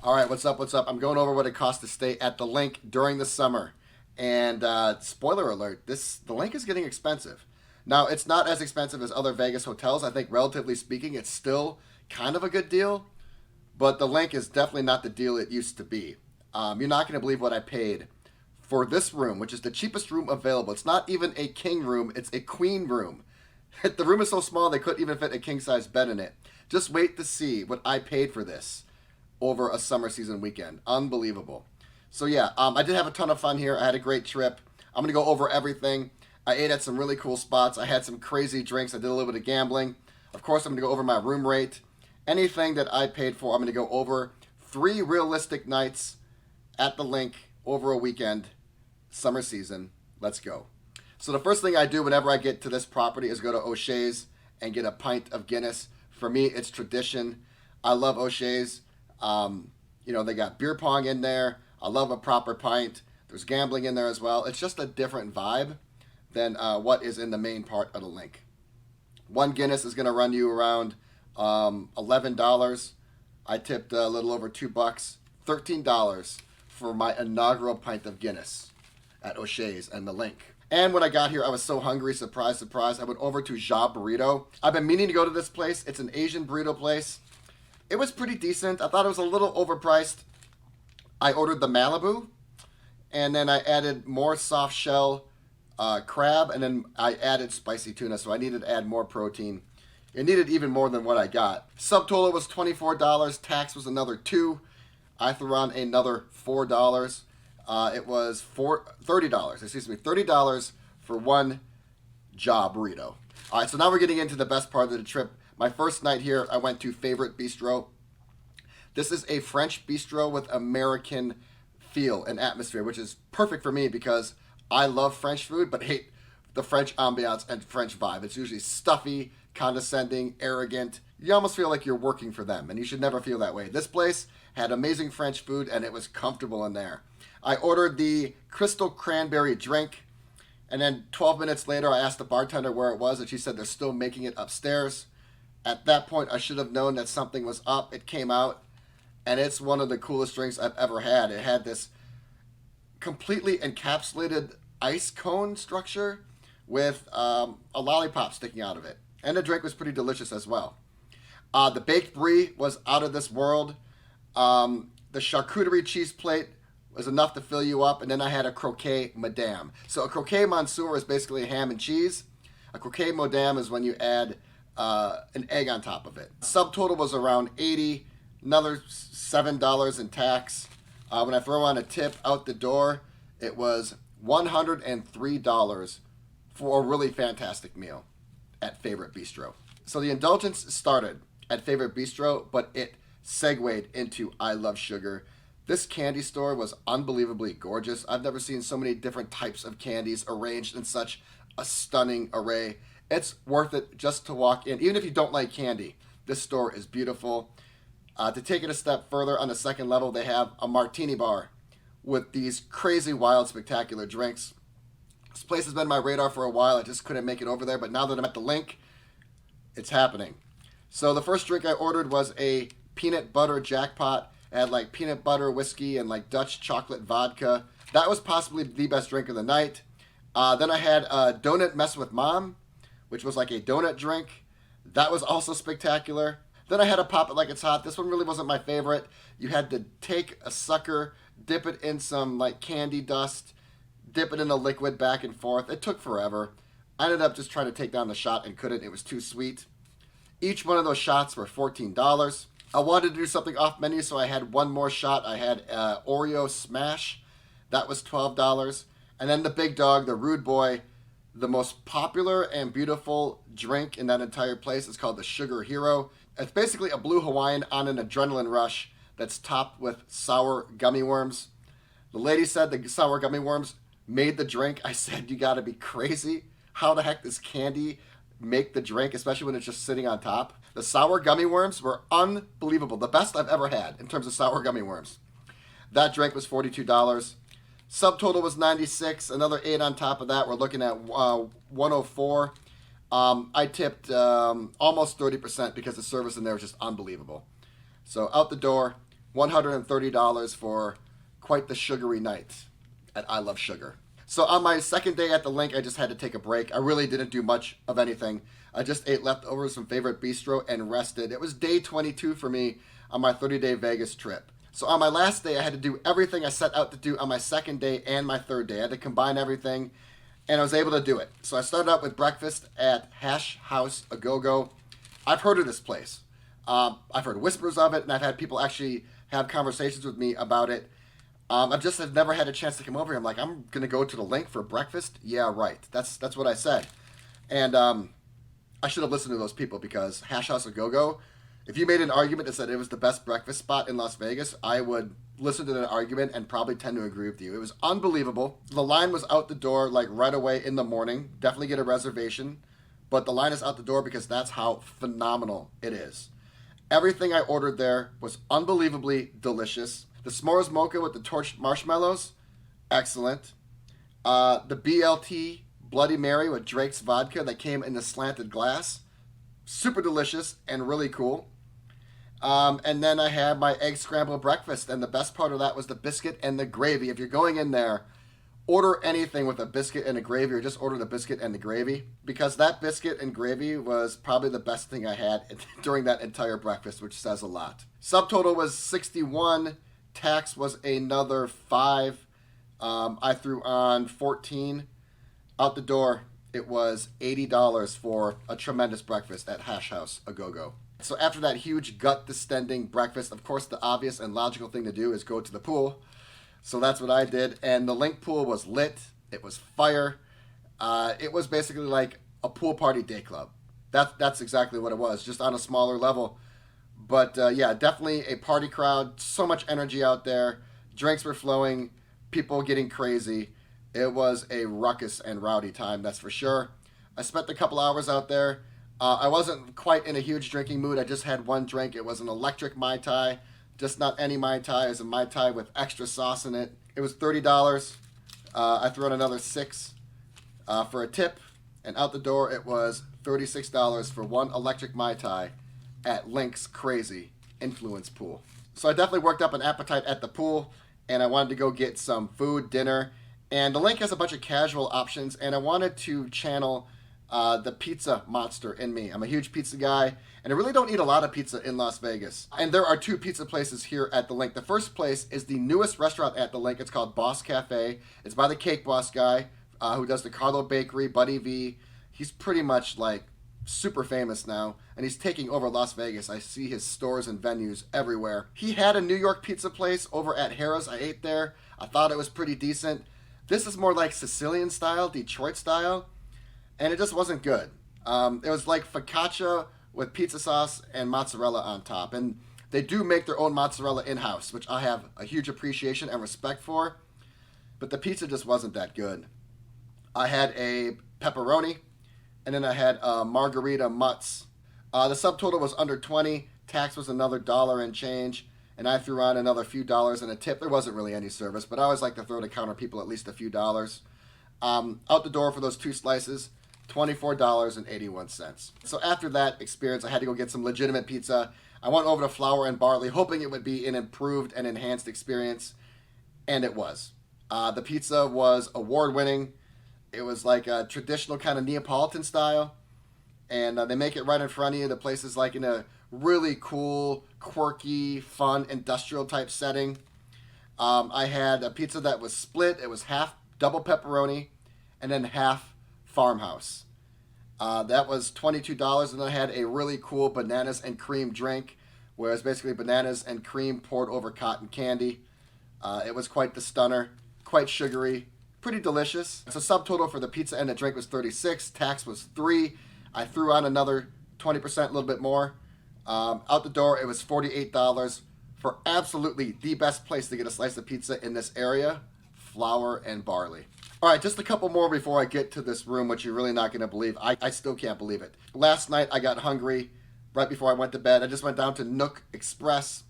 All right, what's up? What's up? I'm going over what it costs to stay at the LINQ during the summer. And spoiler alert, the LINQ is getting expensive. Now, it's not as expensive as other Vegas hotels. I think, relatively speaking, it's still kind of a good deal. But the LINQ is definitely not the deal it used to be. You're not going to believe what I paid for this room, which is the cheapest room available. It's not even a king room, it's a queen room. The room is so small they couldn't even fit a king-size bed in it. Just wait to see what I paid for this over a summer season weekend. Unbelievable. So yeah, I did have a ton of fun here. I had a great trip. I'm going to go over everything. I ate at some really cool spots. I had some crazy drinks. I did a little bit of gambling. Of course, I'm going to go over my room rate. Anything that I paid for, I'm going to go over. 3 realistic nights at the LINQ over a weekend, summer season. Let's go. So the first thing I do whenever I get to this property is go to O'Shea's and get a pint of Guinness. For me, it's tradition. I love O'Shea's. They got beer pong in there. I love a proper pint. There's gambling in there as well. It's just a different vibe than what is in the main part of the LINQ. One Guinness is going to run you around $11. I tipped a little over $2, $13 for my inaugural pint of Guinness at O'Shea's and the LINQ. And when I got here, I was so hungry. Surprise, surprise. I went over to Ja Burrito. I've been meaning to go to this place. It's an Asian burrito place. It was pretty decent. I thought it was a little overpriced. I ordered the Malibu, and then I added more soft shell crab, and then I added spicy tuna, so I needed to add more protein. It needed even more than what I got. Subtotal was $24. Tax was another $2. I threw on another $4. It was $30. Excuse me, $30 for one Ja burrito. All right, so now we're getting into the best part of the trip. My first night here, I went to Favorite Bistro. This is a French bistro with American feel and atmosphere, which is perfect for me because I love French food, but hate the French ambiance and French vibe. It's usually stuffy, condescending, arrogant. You almost feel like you're working for them, and you should never feel that way. This place had amazing French food, and it was comfortable in there. I ordered the crystal cranberry drink, and then 12 minutes later, I asked the bartender where it was, and she said they're still making it upstairs. At that point, I should have known that something was up. It came out, and it's one of the coolest drinks I've ever had. It had this completely encapsulated ice cone structure with a lollipop sticking out of it. And the drink was pretty delicious as well. The baked brie was out of this world. The charcuterie cheese plate was enough to fill you up. And then I had a croquet madame. So a croquet monsieur is basically ham and cheese. A croquet madame is when you add an egg on top of it. Subtotal was around $80, another $7 in tax. When I throw on a tip out the door, it was $103 for a really fantastic meal at Favorite Bistro. So the indulgence started at Favorite Bistro, but it segued into I Love Sugar. This candy store was unbelievably gorgeous. I've never seen so many different types of candies arranged in such a stunning array. It's worth it just to walk in. Even if you don't like candy, this store is beautiful. To take it a step further, on the second level, they have a martini bar with these crazy, wild, spectacular drinks. This place has been on my radar for a while. I just couldn't make it over there, but now that I'm at the LINQ, it's happening. So the first drink I ordered was a peanut butter jackpot. It had like peanut butter whiskey and like Dutch chocolate vodka. That was possibly the best drink of the night. Then I had a donut mess with mom, which was like a donut drink. That was also spectacular. Then I had a pop it like it's hot. This one really wasn't my favorite. You had to take a sucker, dip it in some like candy dust, dip it in a liquid back and forth. It took forever. I ended up just trying to take down the shot and couldn't. It was too sweet. Each one of those shots were $14. I wanted to do something off menu, so I had one more shot. I had Oreo Smash. That was $12. And then the big dog, the Rude Boy, the most popular and beautiful drink in that entire place is called the Sugar Hero. It's basically a blue Hawaiian on an adrenaline rush that's topped with sour gummy worms. The lady said the sour gummy worms made the drink. I said, you gotta be crazy. How the heck does candy make the drink, especially when it's just sitting on top? The sour gummy worms were unbelievable. The best I've ever had in terms of sour gummy worms. That drink was $42. Subtotal was $96. Another $8 on top of that. We're looking at $104. I tipped almost 30% because the service in there was just unbelievable. So out the door, $130 for quite the sugary night at I Love Sugar. So on my second day at the LINQ, I just had to take a break. I really didn't do much of anything. I just ate leftovers from favorite bistro and rested. It was day 22 for me on my 30-day Vegas trip. So on my last day, I had to do everything I set out to do on my second day and my third day. I had to combine everything, and I was able to do it. So I started out with breakfast at Hash House A Go-Go. I've heard of this place. I've heard whispers of it, and I've had people actually have conversations with me about it. I just have never had a chance to come over here. I'm like, I'm going to go to the LINQ for breakfast? Yeah, right. That's what I said. And I should have listened to those people, because Hash House A Go-Go, if you made an argument that said it was the best breakfast spot in Las Vegas, I would listen to that argument and probably tend to agree with you. It was unbelievable. The line was out the door like right away in the morning. Definitely get a reservation. But the line is out the door because that's how phenomenal it is. Everything I ordered there was unbelievably delicious. The s'mores mocha with the torched marshmallows, excellent. The BLT Bloody Mary with Drake's vodka that came in the slanted glass, super delicious and really cool. And then I had my egg scrambled breakfast, and the best part of that was the biscuit and the gravy. If you're going in there, order anything with a biscuit and a gravy, or just order the biscuit and the gravy, because that biscuit and gravy was probably the best thing I had during that entire breakfast, which says a lot. Subtotal was 61. Tax was another 5. I threw on 14. Out the door, it was $80 for a tremendous breakfast at Hash House A Go-Go. So after that huge gut-distending breakfast, of course the obvious and logical thing to do is go to the pool. So that's what I did, and the LINQ pool was lit. It was fire. It was basically like a pool party day club. That's exactly what it was, just on a smaller level. But yeah, definitely a party crowd. So much energy out there. Drinks were flowing. People getting crazy. It was a ruckus and rowdy time, that's for sure. I spent a couple hours out there. I wasn't quite in a huge drinking mood. I just had one drink. It was an electric Mai Tai. Just not any Mai Tai. It was a Mai Tai with extra sauce in it. It was $30. I threw in another $6 for a tip. And out the door, it was $36 for one electric Mai Tai at LINQ's crazy influence pool. So I definitely worked up an appetite at the pool, and I wanted to go get some food, dinner. And the LINQ has a bunch of casual options, and I wanted to channel the pizza monster in me. I'm a huge pizza guy, and I really don't eat a lot of pizza in Las Vegas. And there are 2 pizza places here at the LINQ. The first place is the newest restaurant at the LINQ. It's called Boss Cafe. It's by the Cake Boss guy who does the Carlo Bakery, Buddy V. He's pretty much like super famous now, and he's taking over Las Vegas. I see his stores and venues everywhere. He had a New York pizza place over at Harrah's. I ate there. I thought it was pretty decent. This is more like Sicilian style, Detroit style, and it just wasn't good. It was like focaccia with pizza sauce and mozzarella on top, and they do make their own mozzarella in-house, which I have a huge appreciation and respect for, but the pizza just wasn't that good. I had a pepperoni, and then I had a margarita mutts. The subtotal was under 20. Tax was another $1 and change, and I threw on another few dollars and a tip. There wasn't really any service, but I always like to throw to counter people at least a few dollars. Out the door for those 2 slices, $24.81. So after that experience, I had to go get some legitimate pizza. I went over to Flour and Barley, hoping it would be an improved and enhanced experience, and it was. The pizza was award-winning. It was like a traditional kind of Neapolitan style, and they make it right in front of you. The place is like in a really cool, quirky, fun, industrial type setting. I had a pizza that was split. It was half double pepperoni and then half farmhouse. That was $22, and then I had a really cool bananas and cream drink, where it's basically bananas and cream poured over cotton candy. It was quite the stunner, quite sugary, pretty delicious. So subtotal for the pizza and the drink was $36. Tax was $3. I threw on another 20%, a little bit more. Out the door, it was $48 for absolutely the best place to get a slice of pizza in this area, Flour and Barley. All right, just a couple more before I get to this room, which you're really not going to believe. I still can't believe it. Last night, I got hungry right before I went to bed. I just went down to Nook Express,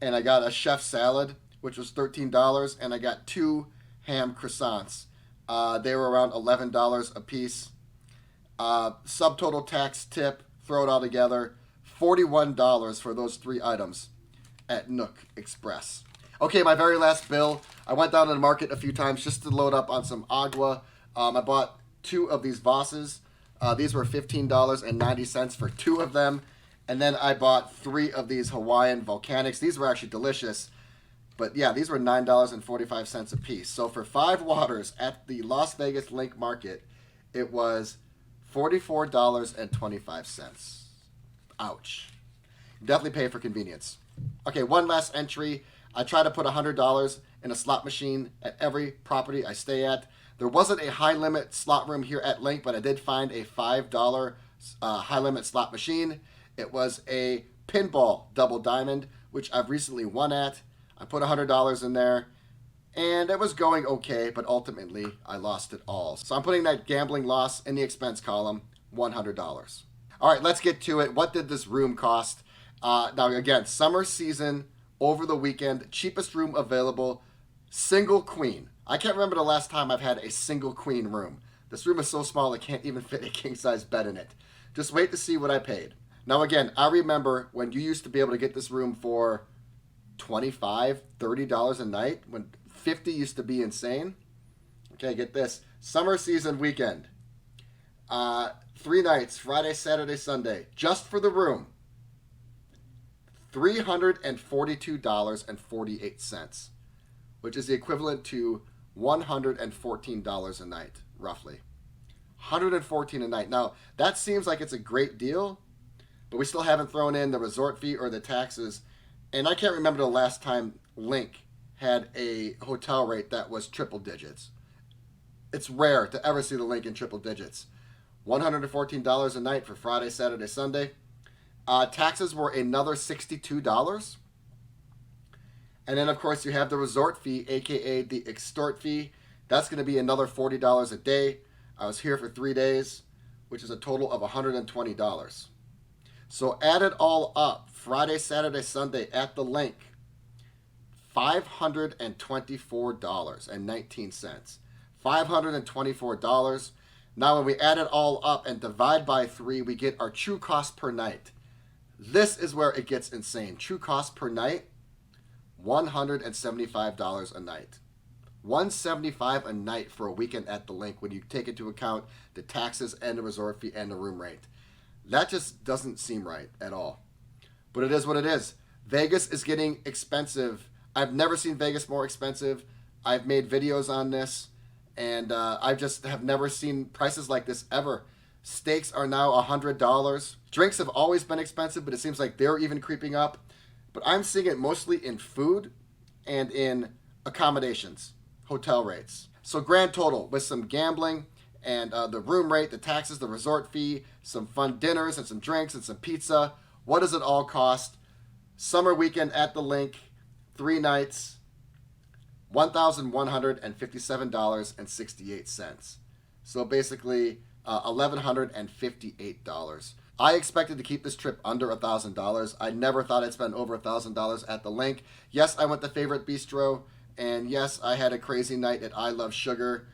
and I got a chef salad, which was $13, and I got 2 ham croissants. They were around $11 a piece. Subtotal tax tip, throw it all together, $41 for those 3 items. at Nook Express. Okay, my very last bill. I went down to the market a few times just to load up on some agua. I bought 2 of these Vosses. These were $15.90 for 2 of them. And then I bought 3 of these Hawaiian Volcanics. These were actually delicious. But yeah, these were $9.45 a piece. So for 5 waters at the Las Vegas LINQ Market, it was $44.25. Ouch. Definitely pay for convenience. Okay, one last entry. I try to put $100 in a slot machine at every property I stay at. There wasn't a high limit slot room here at LINQ, but I did find a $5 high limit slot machine. It was a pinball double diamond, which I've recently won at. I put $100 in there, and it was going okay, but ultimately I lost it all. So I'm putting that gambling loss in the expense column, $100. All right, let's get to it. What did this room cost? Now again, summer season, over the weekend, cheapest room available, single queen. I can't remember the last time I've had a single queen room. This room is so small it can't even fit a king-size bed in it. Just wait to see what I paid. Now again, I remember when you used to be able to get this room for $25, $30 a night, when $50 used to be insane. Okay, get this. Summer season weekend. 3 nights, Friday, Saturday, Sunday, just for the room. $342.48, which is the equivalent to $114 a night, roughly. $114 a night. Now, that seems like it's a great deal, but we still haven't thrown in the resort fee or the taxes. And I can't remember the last time LINQ had a hotel rate that was triple digits. It's rare to ever see the LINQ in triple digits. $114 a night for Friday, Saturday, Sunday. Taxes were another $62. And then, of course, you have the resort fee, a.k.a. the extort fee. That's going to be another $40 a day. I was here for 3 days, which is a total of $120. So add it all up, Friday, Saturday, Sunday at the LINQ, $524.19. $524. Now when we add it all up and divide by 3, we get our true cost per night. This is where it gets insane. True cost per night, $175 a night. $175 a night for a weekend at the LINQ when you take into account the taxes and the resort fee and the room rate. That just doesn't seem right at all. But it is what it is. Vegas is getting expensive. I've never seen Vegas more expensive. I've made videos on this, and I just have never seen prices like this ever. Steaks are now $100. Drinks have always been expensive, but it seems like they're even creeping up. But I'm seeing it mostly in food and in accommodations, hotel rates. So grand total with some gambling and the room rate, the taxes, the resort fee, some fun dinners and some drinks and some pizza. What does it all cost? Summer weekend at the LINQ, 3 nights, $1,157.68. So basically $1,158. I expected to keep this trip under $1,000. I never thought I'd spend over $1,000 at the LINQ. Yes, I went to Favorite Bistro, and yes, I had a crazy night at I Love Sugar,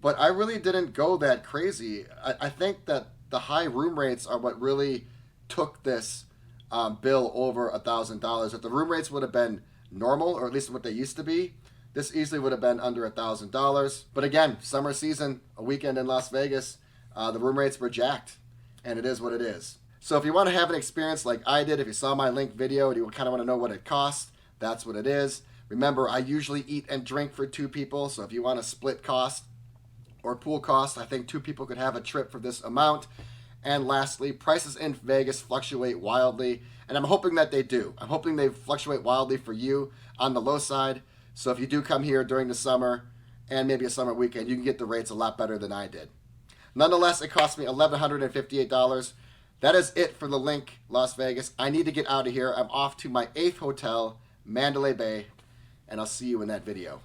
but I really didn't go that crazy. I think that the high room rates are what really took this bill over $1,000. If the room rates would have been normal, or at least what they used to be, this easily would have been under $1,000. But again, summer season, a weekend in Las Vegas, the room rates were jacked, and it is what it is. So if you want to have an experience like I did, if you saw my LINQ video and you kind of want to know what it costs, that's what it is. Remember, I usually eat and drink for 2 people, so if you want to split cost or pool cost, I think 2 people could have a trip for this amount. And lastly, prices in Vegas fluctuate wildly, and I'm hoping that they do. I'm hoping they fluctuate wildly for you on the low side. So if you do come here during the summer and maybe a summer weekend, you can get the rates a lot better than I did. Nonetheless, it cost me $1,158. That is it for the LINQ Las Vegas. I need to get out of here. I'm off to my 8th hotel, Mandalay Bay, and I'll see you in that video.